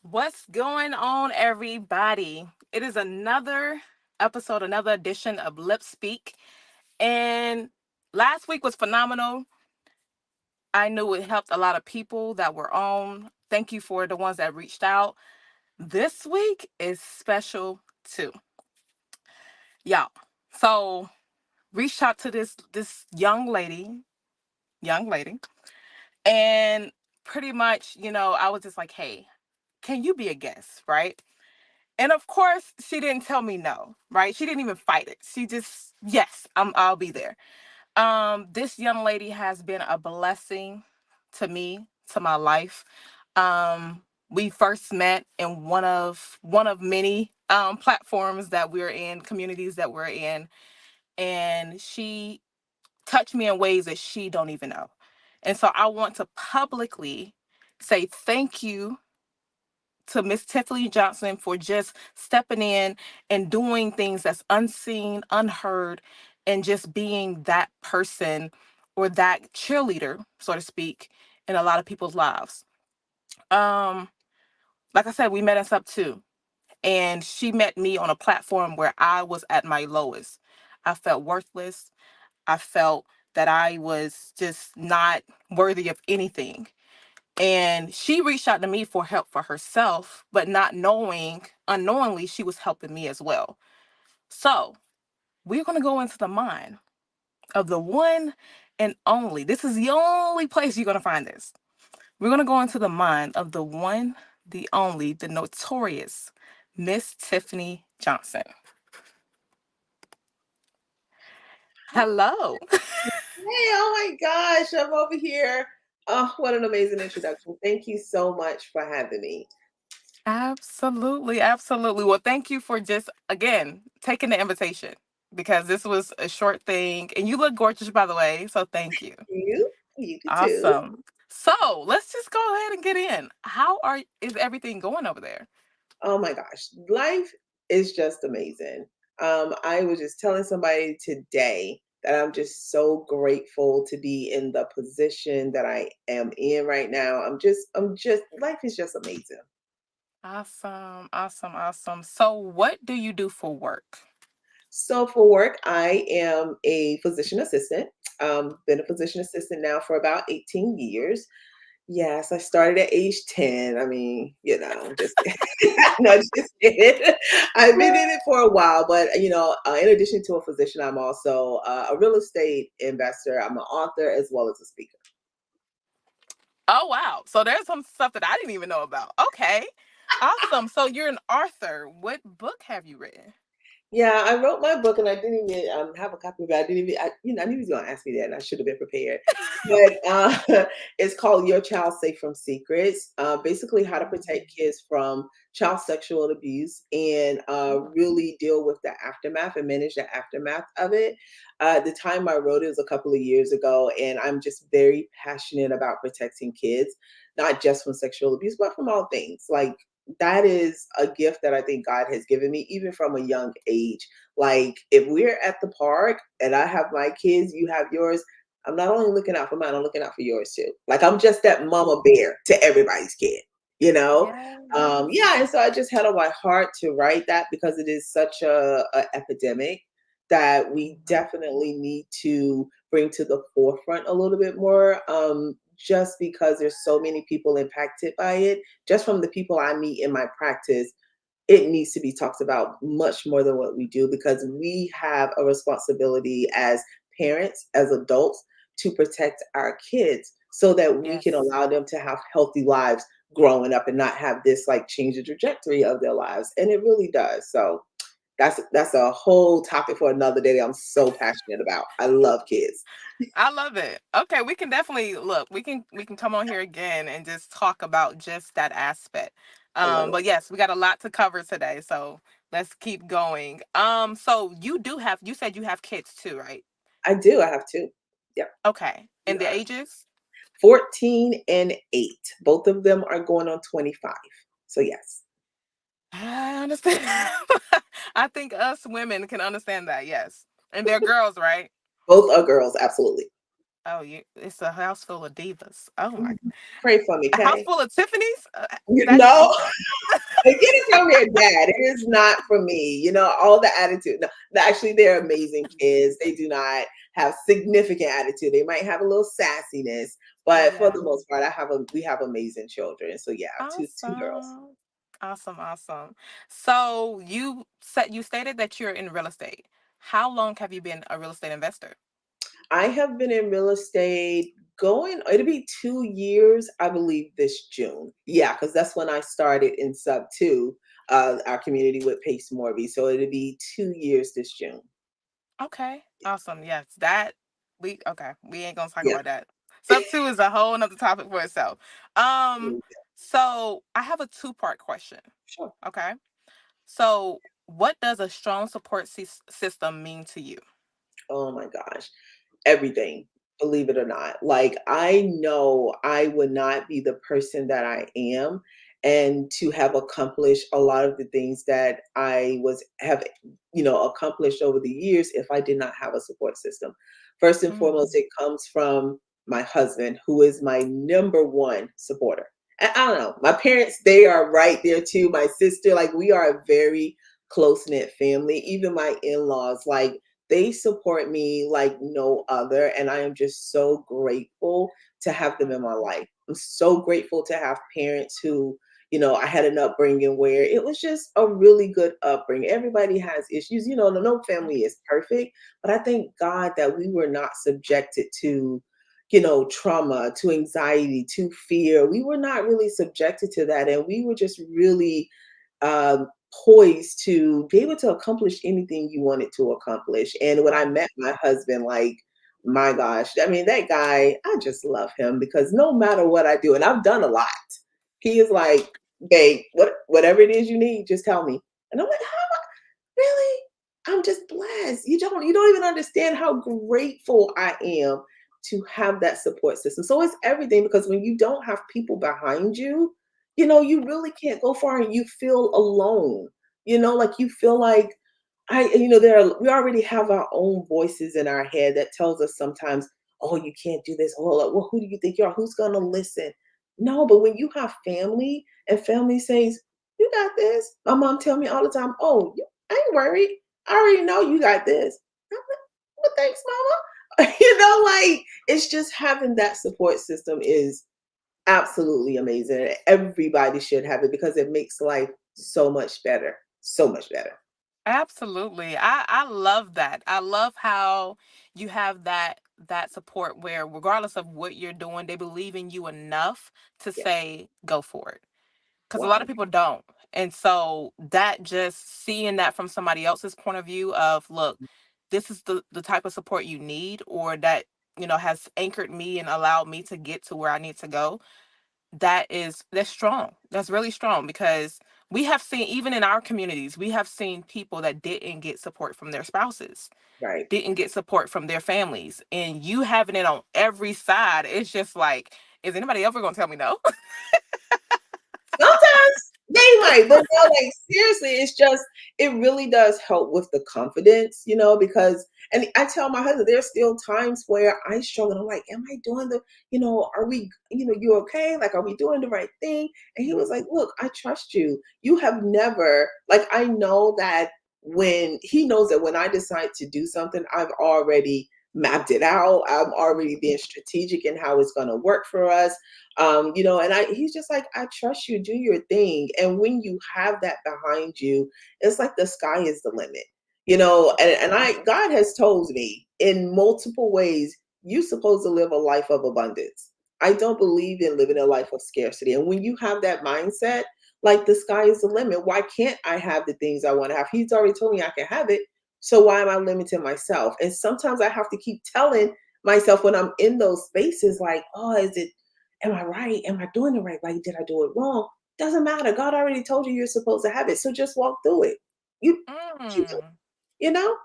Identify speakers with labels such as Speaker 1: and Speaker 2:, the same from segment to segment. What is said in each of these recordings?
Speaker 1: What's going on, everybody? It is another episode, another edition of Lip Speak. And last week was phenomenal. I knew it helped a lot of people that were on. Thank you for the ones that reached out. This week is special too. Y'all. So reached out to this young lady, and pretty much, I was just like, hey, can you be a guest, right? And of course, she didn't tell me no, right? She didn't even fight it. She just, yes, I'll be there. This young lady has been a blessing to me, to my life. We first met in one of many platforms that we're in, communities that we're in, and she touched me in ways that she don't even know. And so I want to publicly say thank you to Miss Tiffany Johnson for just stepping in and doing things that's unseen, unheard, and just being that person or that cheerleader, so to speak, in a lot of people's lives. Um, like I said, we met us up too. And she met me on a platform where I was at my lowest. I felt worthless. I felt that I was just not worthy of anything. And she reached out to me for help for herself, but not knowing, unknowingly, she was helping me as well. So we're going to go into the mind of the one and only. This is the only place you're going to find this. We're going to go into the mind of the one, the only, the notorious Miss Tiffany Johnson. Hello.
Speaker 2: Hey, oh my gosh, I'm over here. Oh, what an amazing introduction. Thank you so much for having me.
Speaker 1: Absolutely, absolutely. Well, thank you for just again taking the invitation because this was a short thing and you look gorgeous by the way, so thank you.
Speaker 2: You too.
Speaker 1: Awesome. So, let's just go ahead and get in. How are is everything going over there?
Speaker 2: Oh my gosh, life is just amazing. I was just telling somebody today that I'm just so grateful to be in the position that I am in right now. Life is just amazing.
Speaker 1: Awesome, awesome, awesome. So, what do you do for work?
Speaker 2: So for work, I am a physician assistant. Been a physician assistant now for about 18 years. Yes, I started at age 10. I mean, just no, just kidding. I've been in it for a while, but in addition to a physician, I'm also a real estate investor. I'm an author as well as a speaker.
Speaker 1: Oh, wow. So, there's some stuff that I didn't even know about. Okay. Awesome. So, you're an author. What book have you written?
Speaker 2: Yeah, I wrote my book and I didn't even have a copy of it. I didn't even, I knew he was going to ask me that and I should have been prepared. But it's called Your Child Safe from Secrets. Basically, how to protect kids from child sexual abuse and really deal with the aftermath and manage the aftermath of it. The time I wrote it was a couple of years ago, and I'm just very passionate about protecting kids, not just from sexual abuse, but from all things. Like, that is a gift that I think God has given me, even from a young age. Like, if we're at the park and I have my kids, you have yours, I'm not only looking out for mine, I'm looking out for yours too. Like, I'm just that mama bear to everybody's kid, you know?
Speaker 1: Yes.
Speaker 2: Yeah, and so I just had on my heart to write that because it is such a epidemic that we definitely need to bring to the forefront a little bit more. Just because there's so many people impacted by it, just from the people I meet in my practice, it needs to be talked about much more than what we do because we have a responsibility as parents, as adults, to protect our kids so that we can
Speaker 1: Yes.
Speaker 2: allow them to have healthy lives growing up and not have this like change the trajectory of their lives. And it really does. So that's a whole topic for another day that I'm so passionate about. I love kids.
Speaker 1: I love it. Okay, we can definitely look. We can come on here again and just talk about just that aspect.
Speaker 2: I love it.
Speaker 1: But yes, we got a lot to cover today, so let's keep going. So you said you have kids too, right?
Speaker 2: I do. I have two. Yep.
Speaker 1: Okay. And the
Speaker 2: Yeah.
Speaker 1: ages?
Speaker 2: 14 and 8. Both of them are going on 25. So yes.
Speaker 1: I understand. I think us women can understand that, yes. And they're girls, right?
Speaker 2: Both are girls, absolutely.
Speaker 1: Oh, it's a house full of divas. Oh my,
Speaker 2: Mhm. Pray for me,
Speaker 1: a house
Speaker 2: okay?
Speaker 1: full of Tiffany's. That's
Speaker 2: No.
Speaker 1: okay.
Speaker 2: Get it from your dad. It is not for me. All the attitude. No, actually, they're amazing kids. They do not have significant attitude. They might have a little sassiness, but for
Speaker 1: Yeah.
Speaker 2: the most part, we have amazing children. So yeah, two girls.
Speaker 1: Awesome. Awesome, awesome. So you stated that you're in real estate. How long have you been a real estate investor?
Speaker 2: I have been in real estate it'll be 2 years, I believe, this June. Yeah, because that's when I started in sub two, our community with Pace Morby. So it'll be 2 years this June.
Speaker 1: Okay. Awesome. Yes. That we okay. We ain't gonna talk
Speaker 2: Yeah.
Speaker 1: about that. Sub two is a whole nother topic for itself. Um, so I have a two-part question.
Speaker 2: Sure.
Speaker 1: Okay. So what does a strong support system mean to you?
Speaker 2: Oh my gosh. Everything, believe it or not. Like, I know I would not be the person that I am and to have accomplished a lot of the things that accomplished over the years if I did not have a support system. First and foremost,
Speaker 1: Mm,
Speaker 2: it comes from my husband, who is my number one supporter. And I don't know, my parents, they are right there too. My sister, like, we are a very close knit family. Even my in laws, like, they support me like no other. And I am just so grateful to have them in my
Speaker 1: mhm.
Speaker 2: life. I'm so grateful to have parents who, I had an upbringing where it was just a really good upbringing. Everybody has issues, no family is perfect, but I thank God that we were not subjected to, trauma, to anxiety, to fear. We were not really subjected to that. And we were just really um, poised to be able to accomplish anything you wanted to accomplish. And when I
Speaker 1: Right.
Speaker 2: met my husband, like, my gosh, I mean, that guy, I just love him because no matter what I do, and I've done a lot, he is like, babe, whatever it is you need, just tell me. And I'm like, really? I'm just blessed. You don't even understand how grateful I am to have that support system. So it's everything because when you don't have people behind you, you really can't go far and you feel alone. Like you feel like we already have our own voices in our head that tells us sometimes, oh, you can't do this. Oh, like, well, who do you think you are? Who's gonna listen? No, but when you have family and family says, you got this. My mom tell me all the time, oh, I ain't worried. I already know you got this. I'm like, well, thanks, mama. Like, it's just having that support system is absolutely amazing. Everybody should have it because it makes life so much better. So much better.
Speaker 1: Absolutely. I love that. I love how you have that support where regardless of what you're doing, they believe in you enough to
Speaker 2: Yeah.
Speaker 1: say go for it. Cuz a lot of
Speaker 2: 100.
Speaker 1: people don't. And so that just seeing that from somebody else's point of view of look, this is the type of support you need or that has anchored me and allowed me to get to where I need to go. That's strong. That's really strong because we have seen even in our communities, we have seen people that didn't get support from their spouses,
Speaker 2: Right.
Speaker 1: didn't get support from their families, and you having it on every side. It's just like, is anybody ever going to tell me no?
Speaker 2: Sometimes they might, but no, like, seriously, it really does help with the confidence, because, and I tell my husband, there's still times where I struggle. I'm like, am I doing are we, you okay? Like, are we doing the right thing? And he was like, look, I trust you. You have never, like, I know that when he knows that when I decide to do something, I've already mapped it out. I'm already being strategic in how it's going to work for us. And he's just like, I trust you, do your thing. And when you have that behind you, it's like the sky is the limit, God has told me in multiple ways, you're supposed to live a life of abundance. I don't believe in living a life of scarcity. And when you have that mindset, like, the sky is the limit. Why can't I have the things I want to have? He's already told me I can have it. So why am I limiting myself? And sometimes I have to keep telling myself when I'm in those spaces, like, oh, am I right? Am I doing it right? Like, did I do it wrong? Doesn't matter. God already told you you're supposed to have it. So just walk through it. You, you,
Speaker 1: Mm.
Speaker 2: you know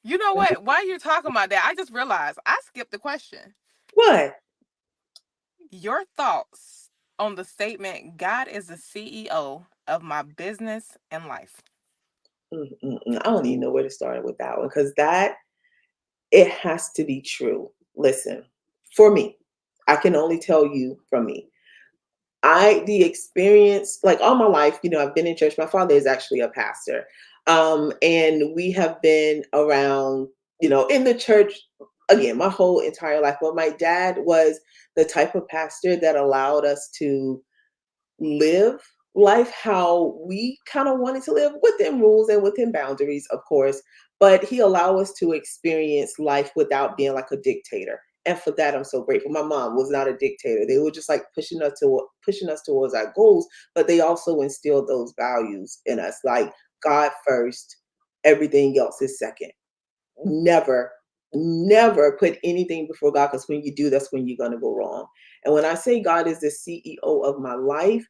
Speaker 1: You know what? While you're talking about that, I just realized I skipped the question.
Speaker 2: what?
Speaker 1: Your thoughts on the statement, God is the CEO of my business and life.
Speaker 2: I don't even know where to start with that one because that it has to be true. Listen, for me, I can only tell you from me. The experience, like all my life, I've been in church. My father is actually a pastor. And we have been around, in the church again, my whole entire life. But my dad was the type of pastor that allowed us to live life how we kind of wanted to live within rules and within boundaries, of course. But he allowed us to experience life without being like a dictator. And for that, I'm so grateful. My mom was not a dictator. They were just like pushing us towards our goals, but they also instilled those values in us, like God first, everything else is second. Never, never put anything before God, because when you do, that's when you're going to go wrong. And when I say God is the CEO of my life,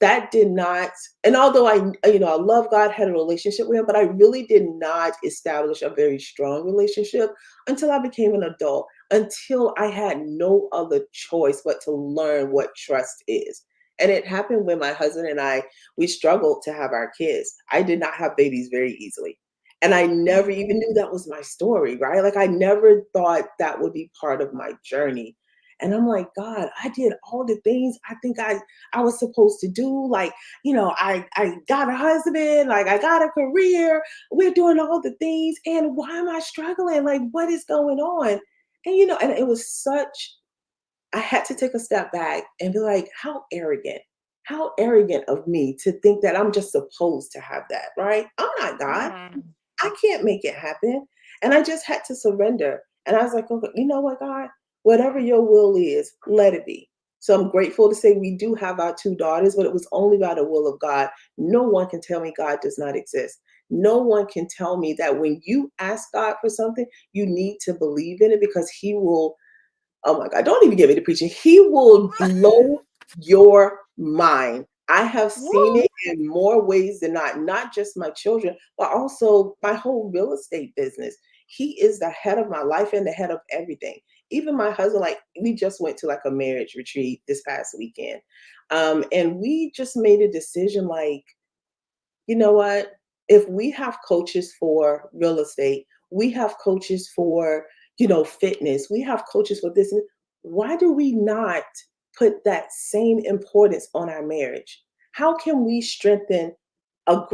Speaker 2: that did not, and although I love God, had a relationship with him, but I really did not establish a very strong relationship until I became an adult, until I had no other choice but to learn what trust is. And it happened when my husband and I, we struggled to have our kids. I did not have babies very easily. And I never
Speaker 1: Mhm.
Speaker 2: even knew that was my story, right? Like I never thought that would be part of my journey. And I'm like, God, I did all the things I think I was supposed to do. Like, I got a husband, like I got a career, we're doing all the things. And why am I struggling? Like, what is going on? And and it was such, I had to take a step back and be like, how arrogant of me to think that I'm just supposed to have that, right? I'm not God.
Speaker 1: Mhm.
Speaker 2: I can't make it happen. And I just had to surrender. And I was like, okay, you know what, God? Whatever your will is, let it be. So I'm grateful to say we do have our two daughters, but it was only by the will of God. No one can tell me God does not exist. No one can tell me that when you ask God for something, you need to believe in it, because He will, oh my God, don't even get me to preaching. He will blow your mind. I have seen
Speaker 1: Woo.
Speaker 2: it in more ways than not just my children, but also my whole real estate business. He is the head of my life and the head of everything. Even my husband, like we just went to like a marriage retreat this past weekend. And we just made a decision like, you know what? If we have coaches for real estate, we have coaches for, fitness, we have coaches for this. Why do we not put that same importance on our marriage? How can we strengthen a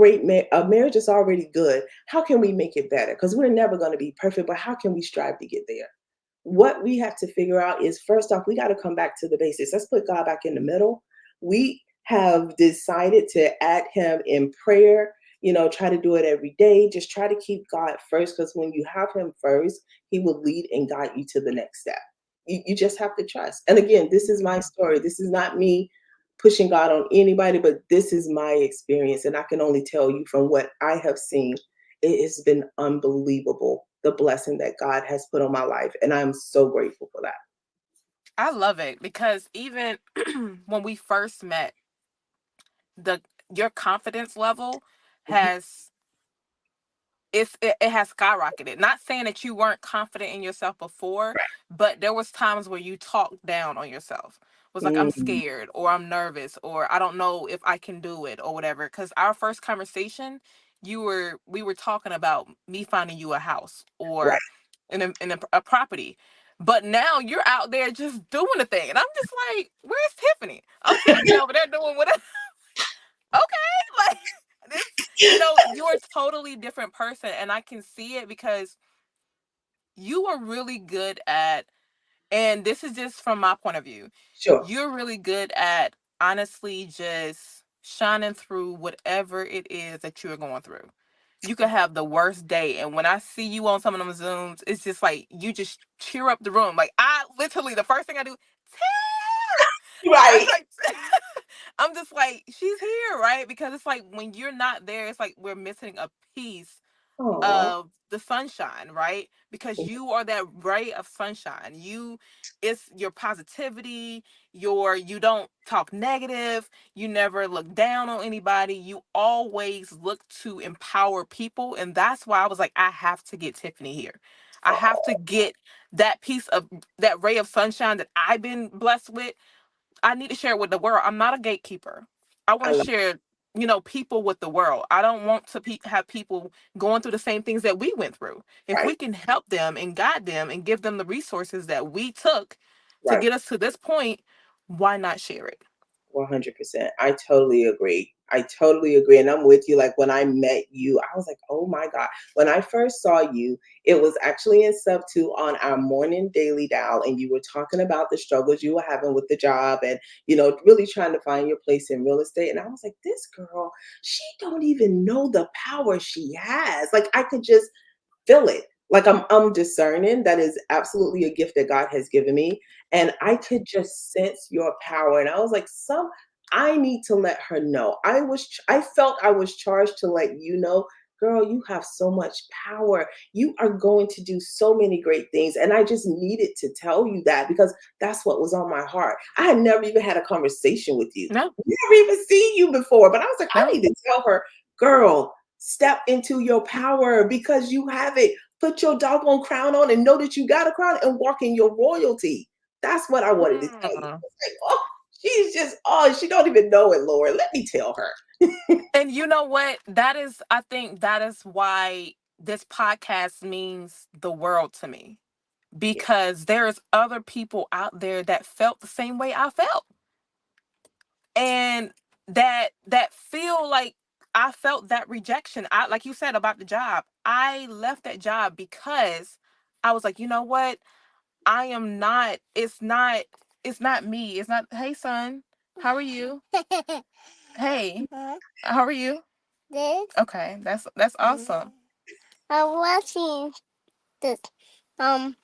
Speaker 2: marriage is already good? How can we make it better? Because we're never going to be perfect, but how can we strive to get there? What we have to figure out is, first off, we got to come back to the basics. Let's put God back in the middle. We have decided to add him in prayer, try to do it every day. Just try to keep God first, because when you have him first, he will lead and guide you to the next step. You just have to trust. And again, this is my story. This is not me pushing God on anybody, but this is my experience. And I can only tell you from what I have seen, it has been unbelievable, the blessing that God has put on my life. And I'm so grateful for that.
Speaker 1: I love it because even when we first met, the your confidence level
Speaker 2: Mhm.
Speaker 1: has it has skyrocketed. Not saying that you weren't confident in yourself before, but there was times where you talked down on yourself. Was like, I'm
Speaker 2: Mm,
Speaker 1: scared or I'm nervous or I don't know if I can do it or whatever. Cause our first conversation, we were talking about me finding you a house
Speaker 2: right.
Speaker 1: or a property. But now you're out there just doing the thing. And I'm just like, where's Tiffany? Oh, Tiffany over there doing whatever. Okay. Like this, you're a totally different person. And I can see it because you are really good at, and this is just from my point of view,
Speaker 2: Sure.
Speaker 1: you're really good at honestly just shining through whatever it is that you're going through. You could have the worst day, and when I see you on some of them Zooms, it's just like you just cheer up the room. Like I literally, the first thing I do, Tiff! I'm
Speaker 2: Right.
Speaker 1: like, I'm just like, she's here, right? Because it's like when you're not there, it's like we're missing a piece
Speaker 2: Oh,
Speaker 1: of the sunshine, right? Because you are that ray of sunshine. It's your positivity, you don't talk negative, you never look down on anybody. You always look to empower people. And that's why I was like, I have to get Tiffany here. I have to
Speaker 2: oh,
Speaker 1: get that piece of that ray of sunshine that I've been blessed with. I need to share it with the world. I'm not a gatekeeper. I want
Speaker 2: I
Speaker 1: to
Speaker 2: love
Speaker 1: share, people with the world. I don't want to have people going through the same things that we went through. If we
Speaker 2: Right.
Speaker 1: can help them and guide them and give them the resources that we took to
Speaker 2: Right.
Speaker 1: get us to this point, why not share it?
Speaker 2: 100%. I totally agree. I totally agree. And I'm with you. Like when I met you, I was like, oh my God. When I first saw you, it was actually in sub two on our morning daily dial. And you were talking about the struggles you were having with the job and, really trying to find your place in real estate. And I was like, this girl, she don't even know the power she has. Like I could just feel it. Like I'm discerning. That is absolutely a gift that God has given me. And I could just sense your power. And I was like, I need to let her know. I felt I was charged to let you know, girl, you have so much power. You are going to do so many great things. And I just needed to tell you that because that's what was on my heart. I had never even had a conversation with you.
Speaker 1: No,
Speaker 2: Never even seen you before. But I was like, I
Speaker 1: no.
Speaker 2: need to tell her, girl, step into your power because you have it. Put your doggone crown on and know that you got a crown and walk in your royalty. That's what I wanted to tell you.
Speaker 1: Mm.
Speaker 2: It's like, oh, she don't even know it, Lord. Let me tell her.
Speaker 1: And you know what? I think that is why this podcast means the world to me,
Speaker 2: Yeah.
Speaker 1: because there's other people out there that felt the same way I felt, and that feel like I felt that rejection. I, like you said about the job, I left that job because I was like, you know what? I am not, it's not me. It's not, hey son, how are you? Hey, how are you? Good. Okay, that's awesome. I'm watching this. Um,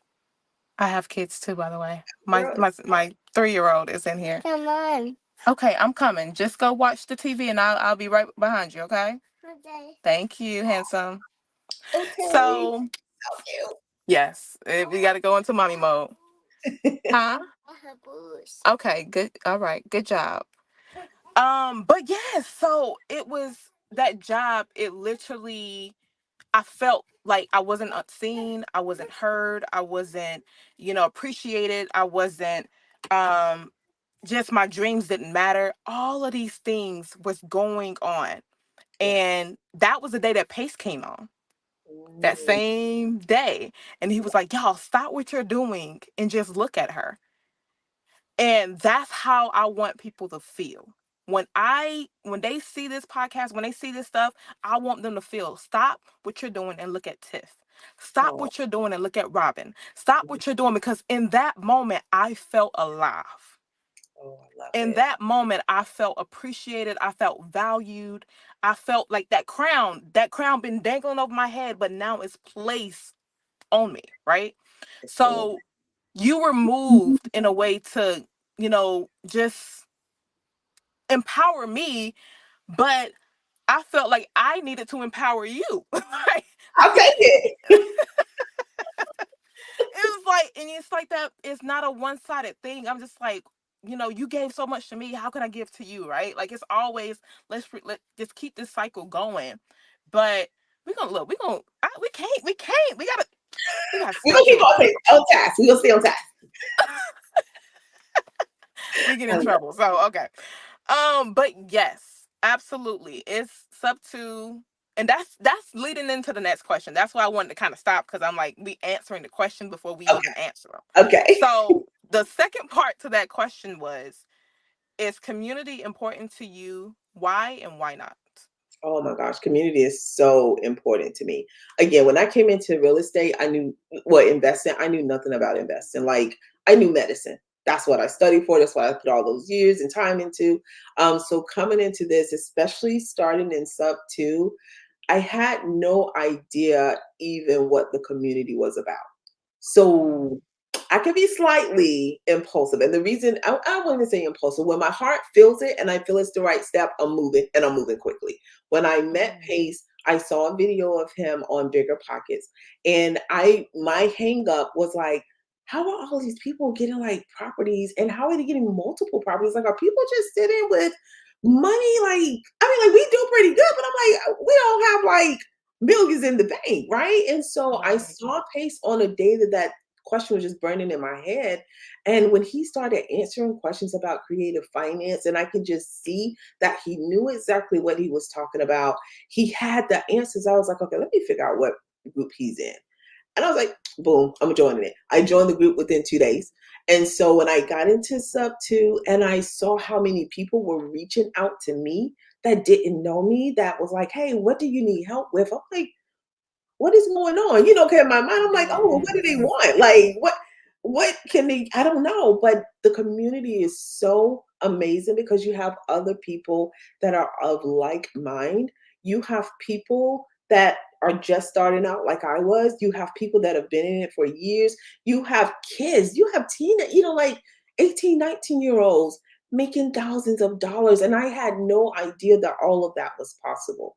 Speaker 1: I have kids too, by the way. My
Speaker 2: Girl,
Speaker 1: my my 3-year-old is in here. Come on. Okay, I'm coming. Just go watch the TV, and I'll be right behind you. Okay. Okay. Thank you, handsome.
Speaker 2: okay.
Speaker 1: So
Speaker 2: So
Speaker 1: yes, we got to go into mommy mode.
Speaker 2: cute.
Speaker 1: Huh? I have boobs. Okay. Good. All right. Good job. But yes. So it was that job. It literally, I felt like I wasn't seen, I wasn't heard, I wasn't, appreciated, I wasn't, um, just my dreams didn't matter. All of these things was going on.
Speaker 2: Yeah.
Speaker 1: And that was the day that Pace came on. That
Speaker 2: Mm,
Speaker 1: same day. And he was like, y'all, stop what you're doing and just look at her. And that's how I want people to feel. When they see this podcast, when they see this stuff, I want them to feel, stop what you're doing and look at Tiff. Stop
Speaker 2: oh,
Speaker 1: what you're doing and look at Robin. Stop what you're doing, because in that moment I felt alive.
Speaker 2: oh, I love
Speaker 1: In
Speaker 2: it.
Speaker 1: that moment I felt appreciated, I felt valued. I felt like that crown been dangling over my head, but now it's placed on me, right?
Speaker 2: It's good.
Speaker 1: So you were moved in a way to, just empower me, but I felt like I needed to empower you. Right?
Speaker 2: I'll
Speaker 1: Like
Speaker 2: take it.
Speaker 1: it was like, and it's like that. It's not a one-sided thing. I'm just like, you gave so much to me. How can I give to you? Right? Like it's always, let just keep this cycle going. But we're gonna look. We can't. We gotta
Speaker 2: We're
Speaker 1: stick
Speaker 2: gonna keep
Speaker 1: to it.
Speaker 2: on task. We're gonna stay on task.
Speaker 1: We get
Speaker 2: I
Speaker 1: in
Speaker 2: love
Speaker 1: trouble. So okay. But yes, absolutely. It's sub two. And that's leading into the next question. That's why I wanted to kind of stop, because I'm like, we answering the question before we
Speaker 2: it.
Speaker 1: even answer them.
Speaker 2: Okay. Okay.
Speaker 1: So the second part to that question was, is community important to you? Why and why not?
Speaker 2: Oh my gosh, community is so important to me. Again, when I came into real estate, investing, I knew nothing about investing. Like I knew medicine. That's what I studied for. That's what I put all those years and time into. So coming into this, especially starting in sub two, I had no idea even what the community was about.
Speaker 1: Mm,
Speaker 2: So I can be slightly impulsive. And the reason I wouldn't even say impulsive, when my heart feels it and I feel it's the right step, I'm moving and I'm moving quickly. When I met
Speaker 1: mm,
Speaker 2: Pace, I saw a video of him on Bigger Pockets. And my hang up was like, how are all these people getting like properties and how are they getting multiple properties? Like, are people just sitting with money? Like, I mean, like we do pretty good, but I'm like, we don't have like millions in the bank, right? And so I
Speaker 1: right.
Speaker 2: saw Pace on a day that question was just burning in my head. And when he started answering questions about creative finance, and I could just see that he knew exactly what he was talking about, he had the answers. I was like, okay, let me figure out what group he's in. And I was like, boom, I'm joining it. I joined the group within 2 days. And so when I got into sub two and I saw how many people were reaching out to me that didn't know me, that was like, hey, what do you need help with? I'm like, what is going on? You know, okay, in my mind, I'm like, oh, well, what do they
Speaker 1: Yes.
Speaker 2: want? Like, what can they, I don't know. But the community is so amazing because you have other people that are of like mind. You have people that are just starting out like I was. You have people that have been in it for years. You have kids. You have like 18, 19-year olds making thousands of dollars. And I had no idea that all of that was possible.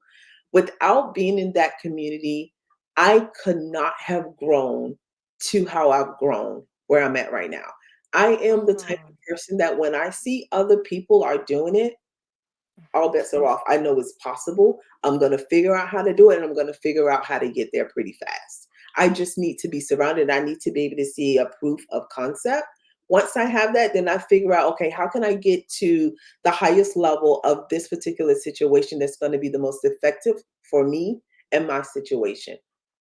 Speaker 2: Without being in that community, I could not have grown to how I've grown where I'm at right now. I am the type of
Speaker 1: Mm.
Speaker 2: person that when I see other people are doing it, all bets are off. I know it's possible. I'm going to figure out how to do it and I'm going to figure out how to get there pretty fast. I just need to be surrounded. I need to be able to see a proof of concept. Once I have that, then I figure out, okay, how can I get to the highest level of this particular situation that's going to be the most effective for me and my situation?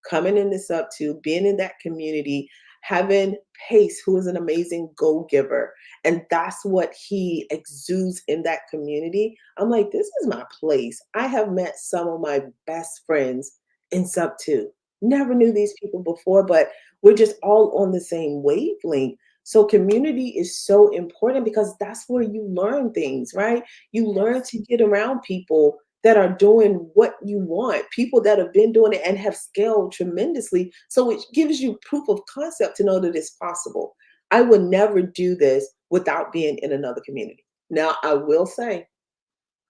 Speaker 2: Coming in this up to being in that community, having Pace, who is an amazing go giver, and that's what he exudes in that community. I'm like, this is my place. I have met some of my best friends in sub two. Never knew these people before, but we're just all on the same wavelength. So community is so important because that's where you learn things, right? You learn
Speaker 1: Yes.
Speaker 2: to get around people that are doing what you want, people that have been doing it and have scaled tremendously. So it gives you proof of concept to know that it's possible. I would never do this without being in another community. Now, I will say,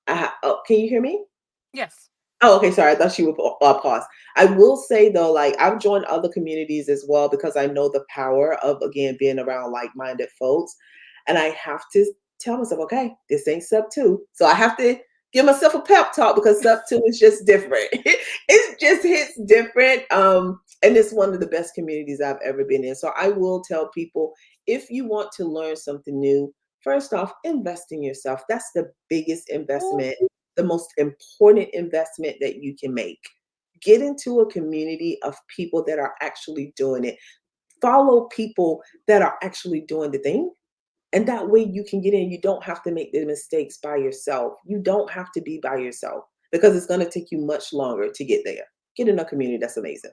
Speaker 2: oh, can you hear me?
Speaker 1: Yes.
Speaker 2: Oh, okay. Sorry. I thought you would pause. I will say though, like I've joined other communities as well because I know the power of again being around like-minded folks, and I have to tell myself, okay, this ain't sub two, so I have to give myself a pep talk because sub two is just different. It just hits different, and it's one of the best communities I've ever been in. So I will tell people if you want to learn something new, first off, invest in yourself. That's the biggest
Speaker 1: Ooh.
Speaker 2: investment, the most important investment that you can make. Get into a community of people that are actually doing it. Follow people that are actually doing the thing. And that way you can get in. You don't have to make the mistakes by yourself. You don't have to be by yourself because it's going to take you much longer to get there. Get in a community that's amazing.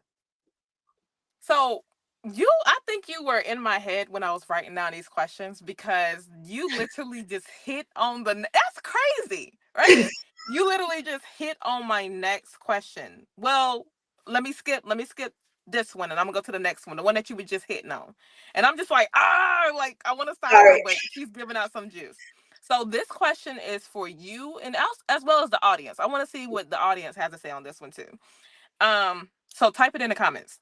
Speaker 1: So I think you were in my head when I was writing down these questions because you literally just hit on that's crazy, right? You literally just hit on my next question. Well, let me skip this one and I'm gonna go to the next one, the one that you were just hitting on. And I'm just like I want to stop
Speaker 2: All
Speaker 1: her,
Speaker 2: right.
Speaker 1: but she's giving out some juice. So this question is for you and as well as the audience. I want to see what the audience has to say on this one too. So type it in the comments.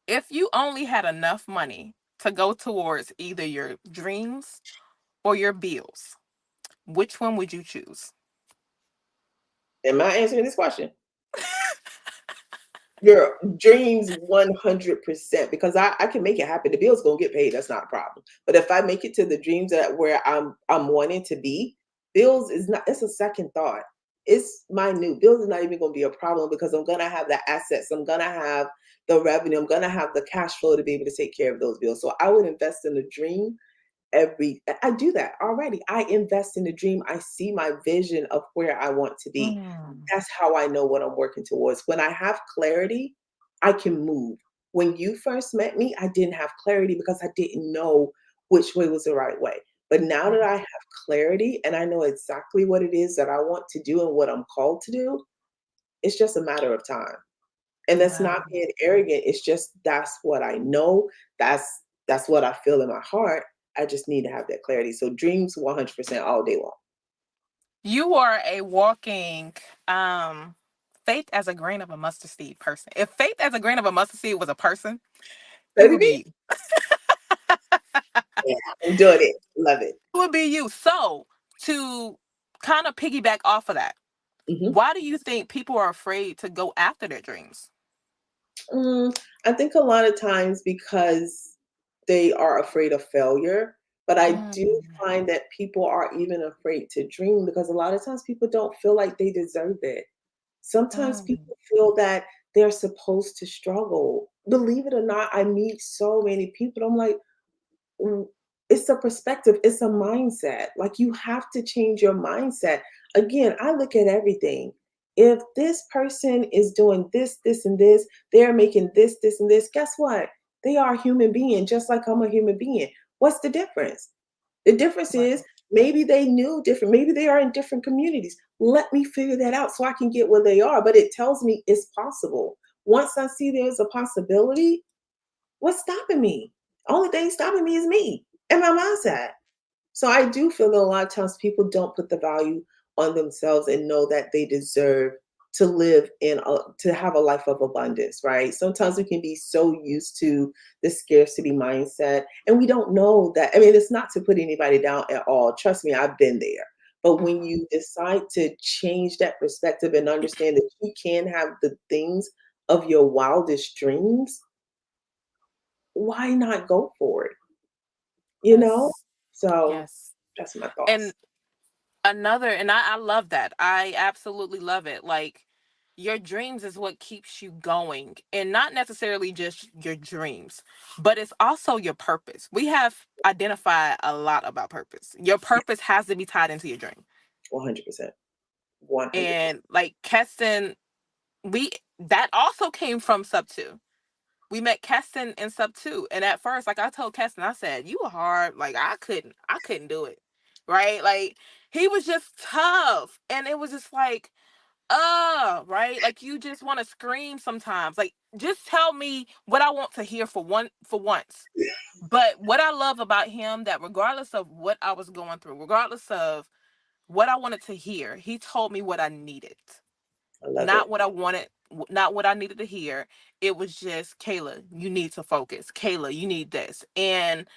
Speaker 1: If you only had enough money to go towards either your dreams or your bills, which one would you choose?
Speaker 2: Am I answering this question? Your dreams 100% because I can make it happen. The bill's gonna get paid. That's not a problem. But if I make it to the dreams that where I'm wanting to be, bills is not. It's a second thought. It's minute. Bills is not even gonna be a problem because I'm gonna have the assets. I'm gonna have the revenue. I'm gonna have the cash flow to be able to take care of those bills. So I would invest in the dream I do that already. I invest in the dream. I see my vision of where I want to be.
Speaker 1: Mm.
Speaker 2: That's how I know what I'm working towards. When I have clarity, I can move. When you first met me, I didn't have clarity because I didn't know which way was the right way. But now that
Speaker 1: Mhm.
Speaker 2: I have clarity and I know exactly what it is that I want to do and what I'm called to do, it's just a matter of time. And that's
Speaker 1: Wow.
Speaker 2: not being arrogant. It's just that's what I know. That's that's what I feel in my heart. I just need to have that clarity. So dreams 100% all day long.
Speaker 1: You are a walking um faith as a grain of a mustard seed person. If faith as a grain of a mustard seed was a person, it
Speaker 2: Baby
Speaker 1: would
Speaker 2: B?
Speaker 1: be you.
Speaker 2: Yeah, I'm doing it. Love it.
Speaker 1: It would be you. So to kind of piggyback off of that,
Speaker 2: Mhm.
Speaker 1: why do you think people are afraid to go after their dreams?
Speaker 2: I think a lot of times because they are afraid of failure. But I do
Speaker 1: Mm,
Speaker 2: find that people are even afraid to dream because a lot of times people don't feel like they deserve it. Sometimes
Speaker 1: mm,
Speaker 2: people feel that they're supposed to struggle. Believe it or not, I meet so many people. I'm like, Mm, it's a perspective, it's a mindset. Like you have to change your mindset. Again, I look at everything. If this person is doing this, this, and this, they're making this, this, and this, guess what? They are a human being, just like I'm a human being. What's the difference? The difference is
Speaker 1: right.
Speaker 2: maybe they knew different, maybe they are in different communities. Let me figure that out so I can get where they are. But it tells me it's possible. Once I see there's a possibility, what's stopping me? Only thing stopping me is me and my mindset. So I do feel that a lot of times people don't put the value on themselves and know that they deserve to live to have a life of abundance, right? Sometimes we can be so used to the scarcity mindset and we don't know that. I mean, it's not to put anybody down at all. Trust me, I've been there. But when
Speaker 1: Mhm.
Speaker 2: you decide to change that perspective and understand that you can have the things of your wildest dreams, why not go for it? You know?
Speaker 1: Yes.
Speaker 2: So
Speaker 1: Yes.
Speaker 2: that's my
Speaker 1: And
Speaker 2: thoughts.
Speaker 1: I love that. I absolutely love it. Like your dreams is what keeps you going, and not necessarily just your dreams, but it's also your purpose. We have identified a lot about purpose. Your
Speaker 2: Yeah,
Speaker 1: purpose has to be tied into your dream.
Speaker 2: 100%. 100%.
Speaker 1: And like Keston, we that also came from sub 2. We met Keston in sub 2, and at first, like I told Keston, I said, you were hard. Like I couldn't do it. Right? Like he was just tough. And it was just like, right? Like you just want to scream sometimes. Like just tell me what I want to hear for once. But what I love about him, that regardless of what I was going through, regardless of what I wanted to hear, he told me what I needed.
Speaker 2: I love
Speaker 1: Not
Speaker 2: it.
Speaker 1: what I wanted, not what I needed to hear. It was just, Kayla, you need to focus. Kayla, you need this. And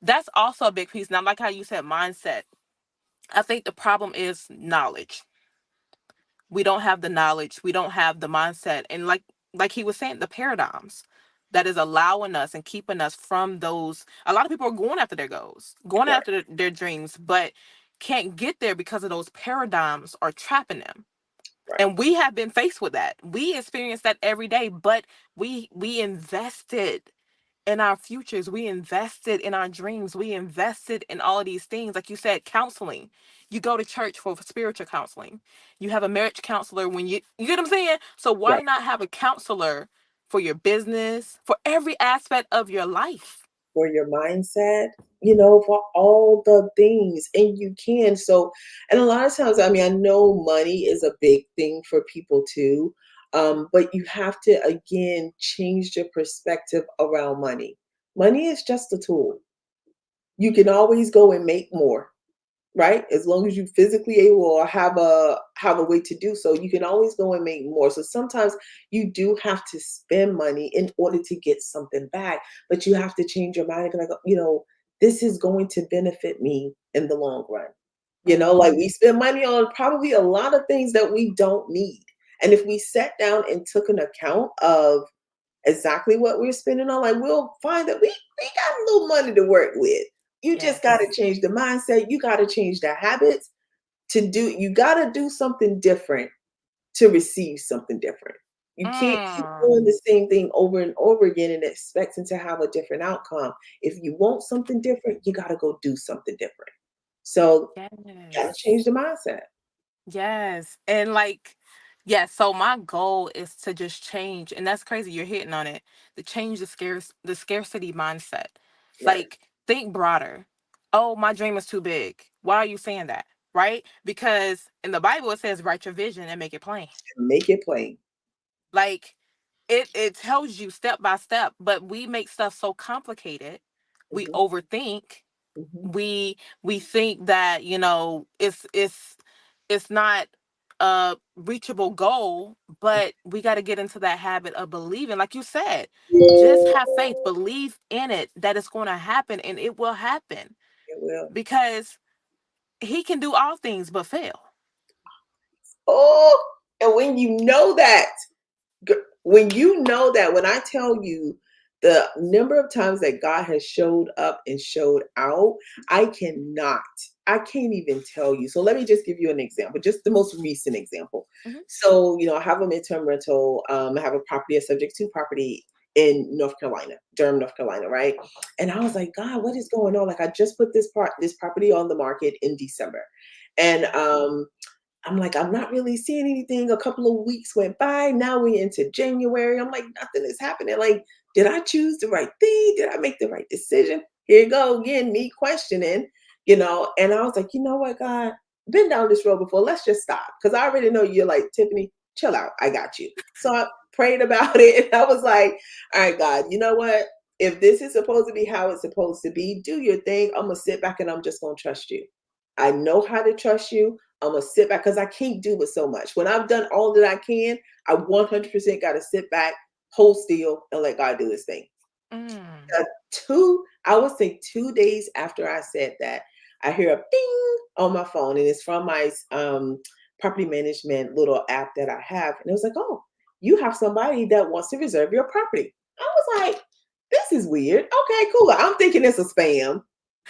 Speaker 1: that's also a big piece. Now, like how you said, mindset. I think the problem is knowledge. We don't have the knowledge. We don't have the mindset. And like he was saying, the paradigms that is allowing us and keeping us from those. A lot of people are going after their goals, going
Speaker 2: Right,
Speaker 1: after their dreams, but can't get there because of those paradigms are trapping them.
Speaker 2: right.
Speaker 1: And we have been faced with that. We experience that every day, but we invested in our futures. We invested in our dreams. We invested in all of these things. Like you said, counseling. You go to church for spiritual counseling. You have a marriage counselor when you get what I'm saying? So why
Speaker 2: Right.
Speaker 1: not have a counselor for your business, for every aspect of your life?
Speaker 2: For your mindset, for all the things. And you can. So, and a lot of times, I mean, I know money is a big thing for people too. But you have to, again, change your perspective around money. Money is just a tool. You can always go and make more, right? As long as you physically able or have a way to do so, you can always go and make more. So sometimes you do have to spend money in order to get something back, but you have to change your mind and be like, this is going to benefit me in the long run. Like
Speaker 1: Mm,
Speaker 2: we spend money on probably a lot of things that we don't need. And if we sat down and took an account of exactly what we're spending on, like we'll find that we got a little money to work with. You just got to
Speaker 1: yes.
Speaker 2: change the mindset. You got to change the habits you got to do something different to receive something different. You can't keep
Speaker 1: Mm,
Speaker 2: doing the same thing over and over again and expecting to have a different outcome. If you want something different, you got to go do something different. So, got to change
Speaker 1: yes.
Speaker 2: the mindset.
Speaker 1: Yes. And like, yes, so my goal is to just change, and that's crazy, you're hitting on it, to change the scarcity mindset.
Speaker 2: Right.
Speaker 1: Like, think broader. Oh, my dream is too big. Why are you saying that? Right? Because in the Bible it says write your vision and make it plain.
Speaker 2: Make it plain.
Speaker 1: Like it tells you step by step, but we make stuff so complicated. We
Speaker 2: Hmm.
Speaker 1: overthink.
Speaker 2: Hmm.
Speaker 1: We think that, it's not a reachable goal, but we got to get into that habit of believing, like you said, just have faith, believe in it, that it's going to happen, and it will happen,
Speaker 2: It will.
Speaker 1: because he can do all things but fail.
Speaker 2: Oh, and when you know that, when you know that, when I tell you The number of times that God has showed up and showed out, I cannot, I can't even tell you. So let me just give you an example, just the most recent example.
Speaker 1: Mhm.
Speaker 2: So, I have a midterm rental. I have a property, a subject to property in North Carolina, Durham, North Carolina, right? And I was like, God, what is going on? Like, I just put this property on the market in December. And I'm like, I'm not really seeing anything. A couple of weeks went by. Now we're into January. I'm like, nothing is happening. Like, did I choose the right thing? Did I make the right decision? Here you go again, me questioning, And I was like, you know what, God, been down this road before. Let's just stop. Because I already know you're like, Tiffany, chill out. I got you. So I prayed about it. And I was like, all right, God, you know what? If this is supposed to be how it's supposed to be, do your thing. I'm going to sit back and I'm just going to trust you. I know how to trust you. I'm gonna sit back because I can't do it so much. When I've done all that I can, I 100% got to sit back, hold still, and let God do His thing.
Speaker 1: Mm.
Speaker 2: I would say 2 days after I said that, I hear a ding on my phone, and it's from my property management little app that I have, and it was like, "Oh, you have somebody that wants to reserve your property." I was like, "This is weird." Okay, cool. I'm thinking it's a spam.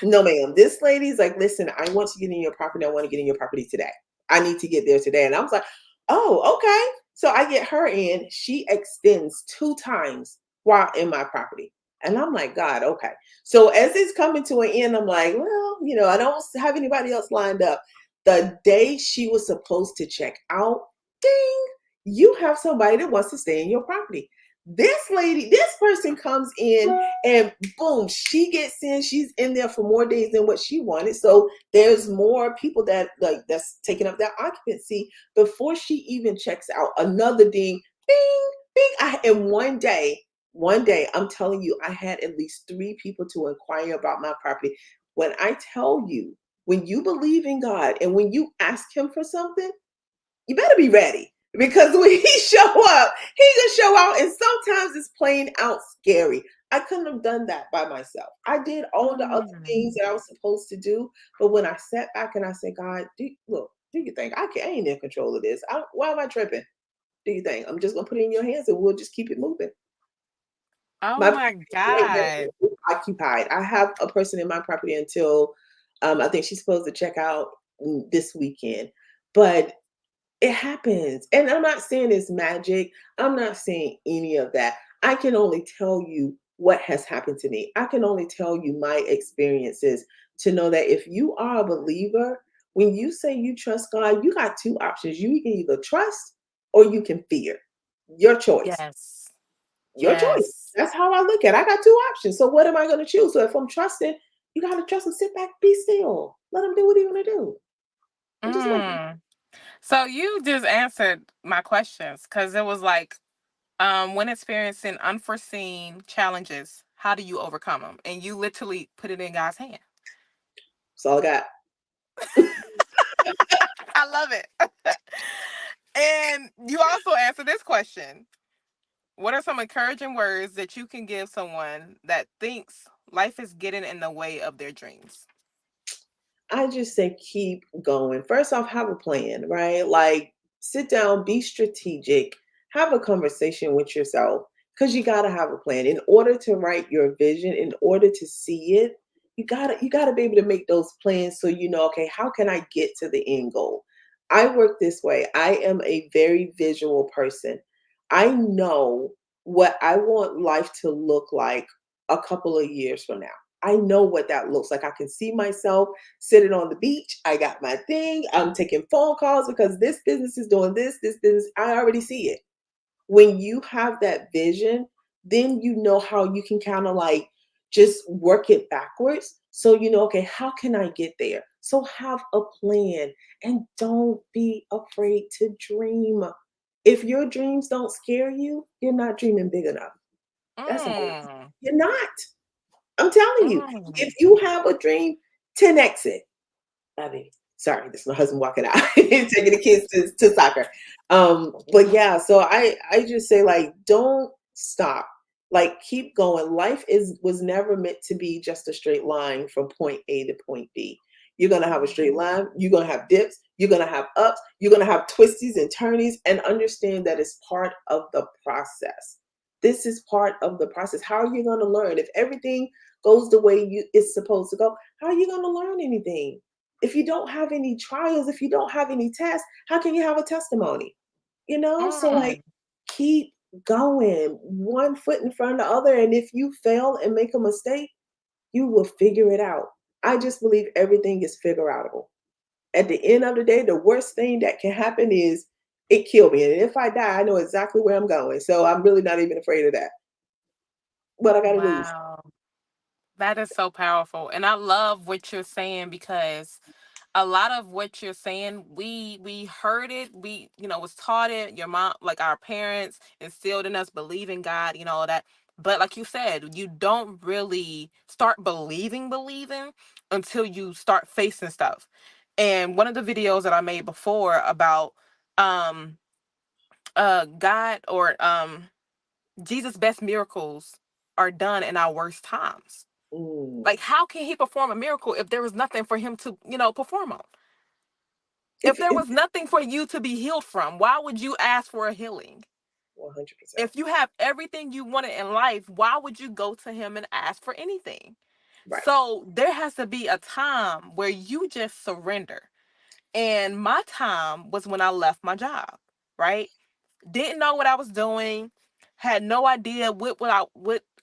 Speaker 2: No, ma'am. This lady's like, "Listen, I want to get in your property. I want to get in your property today. I need to get there today." And I was like, "Oh, okay." So I get her in. She extends 2 times while in my property. And I'm like, God, okay. So as it's coming to an end, I'm like, well, I don't have anybody else lined up. The day she was supposed to check out, ding, you have somebody that wants to stay in your property. This person comes in and boom, she gets in. She's in there for more days than what she wanted. So there's more people that's taking up that occupancy before she even checks out. Another ding, bing, bing. And one day, I'm telling you, I had at least 3 people to inquire about my property. When I tell you, when you believe in God and when you ask Him for something, you better be ready because when He show up, He gonna show out, and sometimes it's plain out scary. I couldn't have done that by myself. I did all the other
Speaker 1: Mm.
Speaker 2: things that I was supposed to do, but when I sat back and I said, God, look, do you think I ain't in control of this? Why am I tripping? Do you think I'm just gonna put it in your hands and we'll just keep it moving?
Speaker 1: Oh
Speaker 2: My
Speaker 1: my
Speaker 2: property right
Speaker 1: God.
Speaker 2: now is occupied. I have a person in my property until I think she's supposed to check out this weekend. But it happens. And I'm not saying it's magic. I'm not saying any of that. I can only tell you what has happened to me. I can only tell you my experiences to know that if you are a believer, when you say you trust God, you got 2 options. You can either trust or you can fear. Your choice.
Speaker 1: Yes.
Speaker 2: Your choice.
Speaker 1: Yes.
Speaker 2: That's how I look at it. I got 2 options. So what am I going to choose? So if I'm trusting, you got to trust and sit back, be still. Let him do what he's going to do. And just wait.
Speaker 1: Mm. So you just answered my questions because it was like, when experiencing unforeseen challenges, how do you overcome them? And you literally put it in God's hand.
Speaker 2: That's all I got.
Speaker 1: I love it. And you also answered this question. What are some encouraging words that you can give someone that thinks life is getting in the way of their dreams?
Speaker 2: I just say keep going. First off, have a plan, right? Like sit down, be strategic, have a conversation with yourself because you got to have a plan. In order to write your vision, in order to see it, you got to be able to make those plans so you know, okay, how can I get to the end goal? I work this way. I am a very visual person. I know what I want life to look like a couple of years from now. I know what that looks like. I can see myself sitting on the beach. I got my thing. I'm taking phone calls because this business is doing this business. I already see it. When you have that vision, then you know how you can kind of like just work it backwards. So you know, okay, how can I get there? So have a plan and don't be afraid to dream. If your dreams don't scare you, you're not dreaming big enough. That's all.
Speaker 1: Mm.
Speaker 2: You're not. I'm telling you, if
Speaker 1: Mm.
Speaker 2: you have a dream, 10x it. I mean, sorry, this is my husband walking out, taking the kids to soccer. But yeah, so I just say like, don't stop. Like keep going. Life was never meant to be just a straight line from point A to point B. You're gonna have a straight line. You're gonna have dips. You're gonna have ups. You're gonna have twisties and turnies, and understand that it's part of the process. This is part of the process. How are you going to learn? If everything goes the way it's supposed to go, how are you going to learn anything? If you don't have any trials, if you don't have any tests, how can you have a testimony? So like
Speaker 1: Mm.
Speaker 2: keep going, one foot in front of the other. And if you fail and make a mistake, you will figure it out. I just believe everything is figure outable. At the end of the day, the worst thing that can happen is it kill me. And if I die, I know exactly where I'm going. So I'm really not even afraid of that. What I got to lose.
Speaker 1: Wow. That is so powerful. And I love what you're saying because a lot of what you're saying, we heard it, we, was taught it, your mom, like our parents instilled in us, believe in God, all that. But like you said, you don't really start believing until you start facing stuff. And one of the videos that I made before about um God, or Jesus' best miracles are done in our worst times.
Speaker 2: Mm.
Speaker 1: Like, how can he perform a miracle if there was nothing for him to, perform on? If there
Speaker 2: If
Speaker 1: was nothing for you to be healed from, why would you ask for a healing?
Speaker 2: 100%.
Speaker 1: If you have everything you wanted in life, why would you go to him and ask for anything?
Speaker 2: Right.
Speaker 1: So there has to be a time where you just surrender. And my time was when I left my job, right? Didn't know what I was doing, had no idea what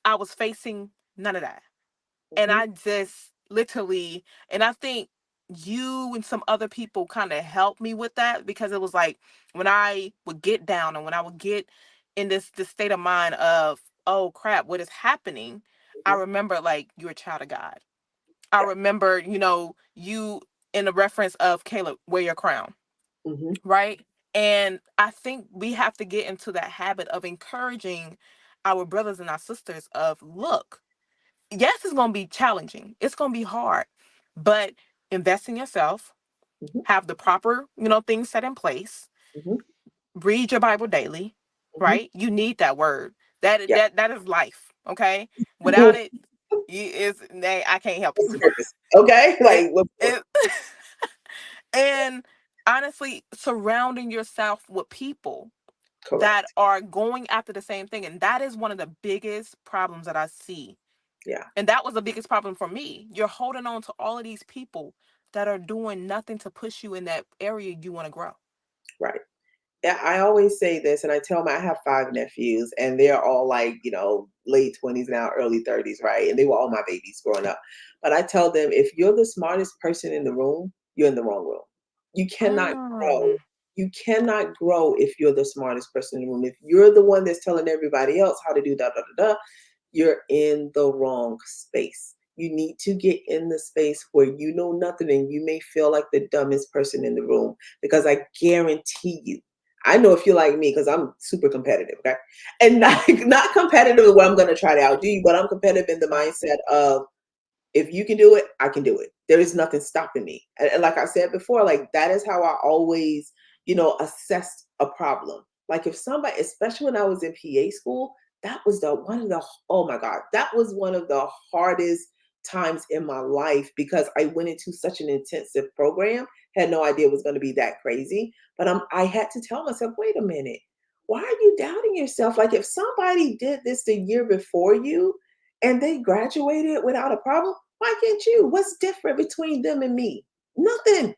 Speaker 1: I was facing, none of that. And
Speaker 2: Hmm.
Speaker 1: I just literally, and I think you and some other people kind of helped me with that, because it was like when I would get down and when I would get in this state of mind of, oh crap, what is happening? I
Speaker 2: Hmm.
Speaker 1: remember, like, you're a child of God. I
Speaker 2: Yeah.
Speaker 1: remember, you in the reference of Caleb, wear your crown,
Speaker 2: Hmm.
Speaker 1: right? And I think we have to get into that habit of encouraging our brothers and our sisters of, look, yes, it's going to be challenging. It's going to be hard, but invest in yourself,
Speaker 2: Hmm.
Speaker 1: have the proper, things set in place,
Speaker 2: Hmm.
Speaker 1: read your Bible daily,
Speaker 2: Hmm.
Speaker 1: right? You need that word. That
Speaker 2: Yeah.
Speaker 1: that that is life, okay? Without it, I can't help
Speaker 2: What's the
Speaker 1: you.
Speaker 2: purpose? Okay.
Speaker 1: It
Speaker 2: Like, what's the point?
Speaker 1: it and honestly, surrounding yourself with people that
Speaker 2: Correct.
Speaker 1: are going after the same thing, and that is one of the biggest problems that I see.
Speaker 2: Yeah.
Speaker 1: And that was the biggest problem for me. You're holding on to all of these people that are doing nothing to push you in that area you want to grow.
Speaker 2: Right. Yeah, I always say this, and I tell my I have 5 nephews, and they're all like, late 20s now, early 30s, right? And they were all my babies growing up. But I tell them, if you're the smartest person in the room, you're in the wrong room. You cannot grow.
Speaker 1: Mm,
Speaker 2: You cannot grow if you're the smartest person in the room. If you're the one that's telling everybody else how to do da da da da, you're in the wrong space. You need to get in the space where you know nothing and you may feel like the dumbest person in the room, because I guarantee you, I know if you're like me, because I'm super competitive, okay? And not competitive where I'm going to try to outdo you, but I'm competitive in the
Speaker 1: right.
Speaker 2: mindset of, if you can do it, I can do it. There is nothing stopping me. And like I said before, like that is how I always, assessed a problem. Like if somebody, especially when I was in PA school, that was the one of the oh my God, that was one of the hardest times in my life, because I went into such an intensive program, had no idea it was going to be that crazy. But I had to tell myself, wait a minute, why are you doubting yourself? Like if somebody did this the year before you and they graduated without a problem, why can't you? What's different between them and me? Nothing.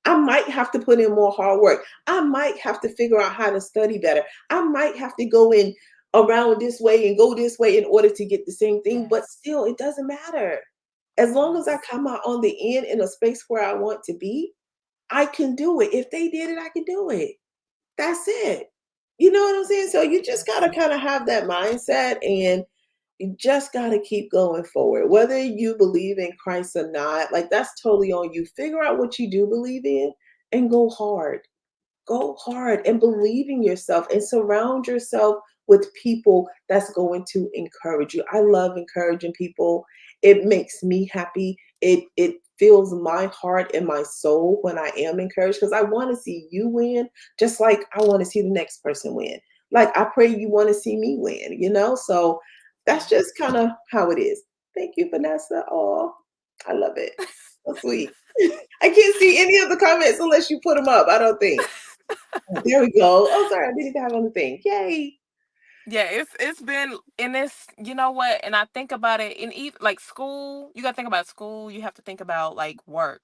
Speaker 2: I might have to put in more hard work. I might have to figure out how to study better. I might have to go in around this way and go this way in order to get the same thing, but
Speaker 1: Yes.
Speaker 2: still, it doesn't matter. As long as I
Speaker 1: Yes.
Speaker 2: come out on the end in a space where I want to be, I can do it. If they did it, I can do it. That's it. You know what I'm saying? So you just got
Speaker 1: Yes.
Speaker 2: to kind of have that mindset, and you just got to keep going forward. Whether you believe in Christ or not, like that's totally on you. Figure out what you do believe in and go hard. Go hard and believe in yourself and surround yourself with people that's going to encourage you. I love encouraging people. It makes me happy. It fills my heart and my soul when I am encouraged, because I want to see you win just like I want to see the next person win. Like I pray you want to see me win. So that's
Speaker 1: Yes.
Speaker 2: just kind of how it is. Thank you, Vanessa. Oh, I love it. So sweet. I can't see any of the comments unless you put them up. I don't think. Oh, there we go. Oh, sorry, I didn't even have on the thing. Yay.
Speaker 1: Yeah, it's been in this, you know what? And I think about it in even like school, you gotta think about school, you have to think about like work.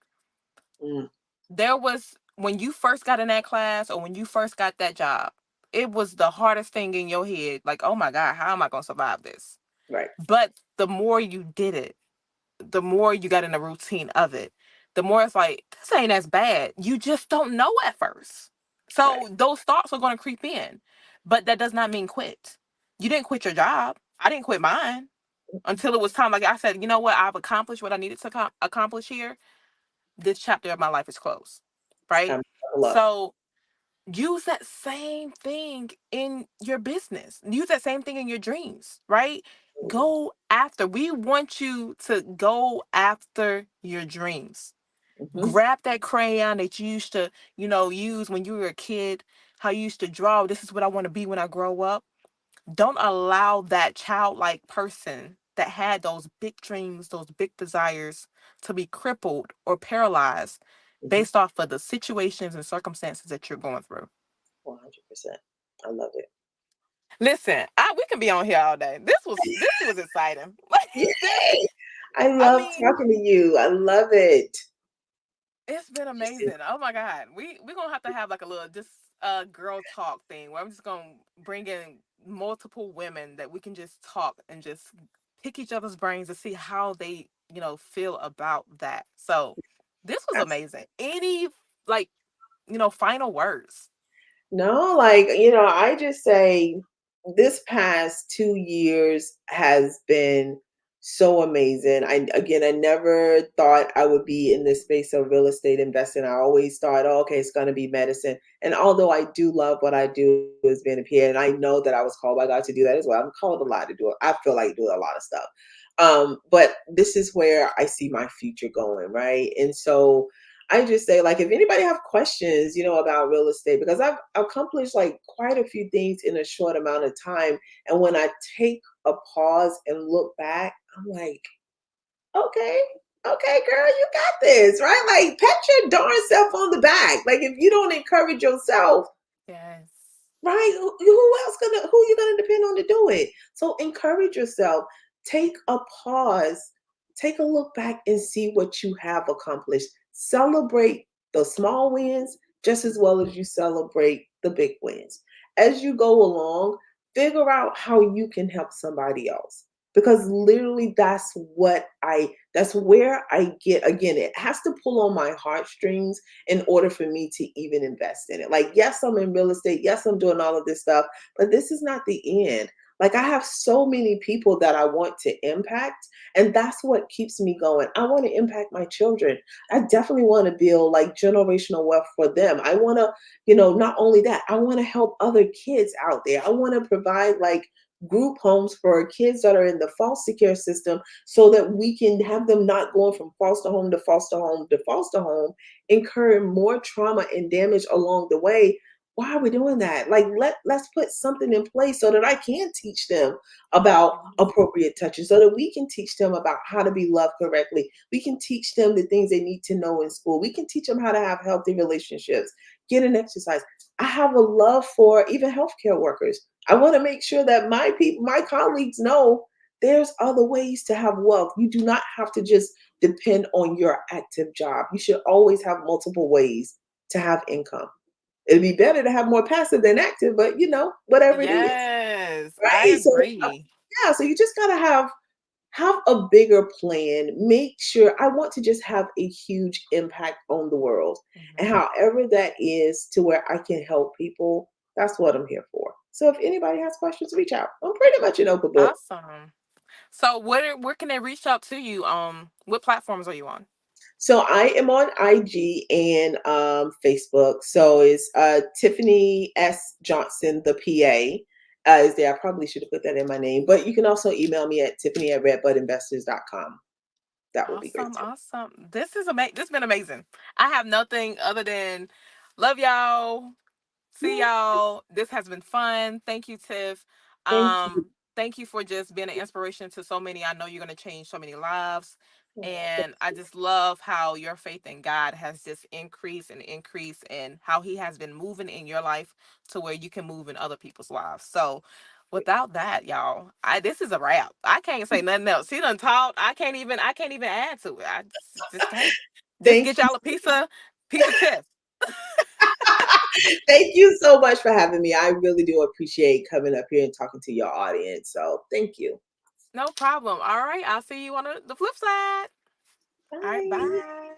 Speaker 2: Mm,
Speaker 1: There was when you first got in that class or when you first got that job, it was the hardest thing in your head. Like, oh my God, how am I gonna survive this?
Speaker 2: right.
Speaker 1: But the more you did it, the more you got in the routine of it, the more it's like, this ain't as bad. You just don't know at first.
Speaker 2: Right.
Speaker 1: So those thoughts are gonna creep in. But that does not mean quit. You didn't quit your job. I didn't quit mine until it was time. Like I said, you know what? I've accomplished what I needed to accomplish here. This chapter of my life is closed. Right?
Speaker 2: Time to level up.
Speaker 1: So use that same thing in your business. Use that same thing in your dreams, right?
Speaker 2: Mhm,
Speaker 1: Go after. We want you to go after your dreams.
Speaker 2: mhm,
Speaker 1: Grab that crayon that you used to, use when you were a kid, how you used to draw. This is what I want to be when I grow up. Don't allow that childlike person that had those big dreams, those big desires to be crippled or paralyzed
Speaker 2: mhm.
Speaker 1: based off of the situations and circumstances that you're going through.
Speaker 2: 100%. I love it.
Speaker 1: Listen, we can be on here all day. This was exciting. This,
Speaker 2: Yay! I
Speaker 1: I
Speaker 2: love
Speaker 1: mean,
Speaker 2: talking to you. I love it.
Speaker 1: it's been
Speaker 2: This is
Speaker 1: amazing. Oh my God. We're gonna have to have like a little just girl talk thing where I'm just gonna bring in multiple women that we can just talk and just pick each other's brains to see how they, feel about that. So this was
Speaker 2: abs
Speaker 1: amazing. Any like, final words.
Speaker 2: No, I just say this past 2 years has been so amazing. I never thought I would be in this space of real estate investing. I always thought, "Oh, okay, it's gonna be medicine." And although I do love what I do as being a PA, and I know that I was called by God to do that as well. I'm called a lot to do it. I feel like doing a lot of stuff. But this is where I see my future going, right? And so I just say, like, if anybody have questions, about real estate, because I've accomplished like quite a few things in a short amount of time. And when I take a pause and look back, I'm like, okay, okay, girl, you got this, right? Like, pat your darn self on the back. Like, if you don't encourage yourself,
Speaker 1: Yes.
Speaker 2: right? Who you gonna depend on to do it? So encourage yourself. Take a pause. Take a look back and see what you have accomplished. Celebrate the small wins just as well as you celebrate the big wins. As you go along, figure out how you can help somebody else. Because literally that's where I get, again, it has to pull on my heartstrings in order for me to even invest in it. Like, yes, I'm in real estate. Yes, I'm doing all of this stuff, but this is not the end. Like, I have so many people that I want to impact, and that's what keeps me going. I want to impact my children. I definitely want to build like generational wealth for them. I want to, not only that, I want to help other kids out there. I want to provide like group homes for kids that are in the foster care system so that we can have them not going from foster home to foster home to foster home, incurring more trauma and damage along the way. Why are we doing that? Like, let's put something in place so that I can teach them about appropriate touches, so that we can teach them about how to be loved correctly. We can teach them the things they need to know in school. We can teach them how to have healthy relationships, get an exercise. I have a love for even healthcare workers. I want to make sure that my people, my colleagues know there's other ways to have wealth. You do not have to just depend on your active job. You should always have multiple ways to have income. It'd be better to have more passive than active, but whatever it is,
Speaker 1: Yes, I
Speaker 2: right? So
Speaker 1: agree.
Speaker 2: yeah, so you just gotta have a bigger plan. Make sure I want to just have a huge impact on the world. And
Speaker 1: Mhm.
Speaker 2: however that is to where I can help people, that's what I'm here for. So if anybody has questions, reach out. I'm pretty much an open book.
Speaker 1: Awesome. So where can they reach out to you? What platforms are you on?
Speaker 2: So I am on IG and Facebook. So it's Tiffany S. Johnson, the PA. Is there? I probably should have put that in my name, but you can also email me at tiffany@redbudinvestors.com. That would be great
Speaker 1: Awesome,
Speaker 2: too.
Speaker 1: awesome. This is amazing. This has been amazing. I have nothing other than love y'all. See
Speaker 2: Yeah,
Speaker 1: y'all. This has been fun. Thank you, Tiff.
Speaker 2: thank you.
Speaker 1: Thank you for just being an inspiration to so many. I know you're gonna change so many lives.
Speaker 2: Oh, thank
Speaker 1: And I
Speaker 2: you.
Speaker 1: just love how your faith in God has just increased and increased and how he has been moving in your life to where you can move in other people's lives. So Without that, y'all, this is a wrap. I can't say nothing else. She done talked. I can't even add to it. I just can't. Just
Speaker 2: Thank
Speaker 1: get y'all a piece of test.
Speaker 2: Thank you so much for having me. I really do appreciate coming up here and talking to your audience. So thank you.
Speaker 1: No problem. All right. I'll see you on the flip side. All right.
Speaker 2: Bye.
Speaker 1: Bye.